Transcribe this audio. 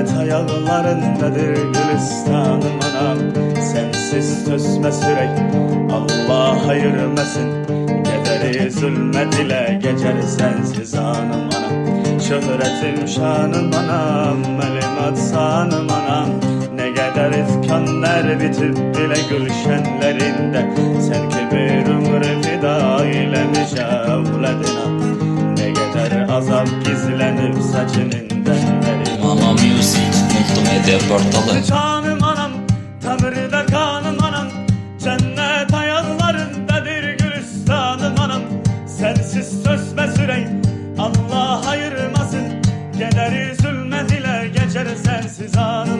Cennet ayaklarındadır gülistanım anam. Sensiz tözme sürek Allah ayırmasın. Gederi zulmet ile geçer sensiz anım anam. Şöhretim şanım anam, melimat sanım anam. Ne kadar ifkanlar bitip bile gülşenlerinde, sen ki bir ömrü fida eylemiş evladına. Ne kadar azap gizlenip saçının denleri. Mama Music Multimedya Portalı. Canım anam, tamirde kanım anam. Cennet ayaklarındadır gülistanım anam. Sensiz sözme sürey Allah ayırmasın. Gederi zulmet ile geçer sensiz anım.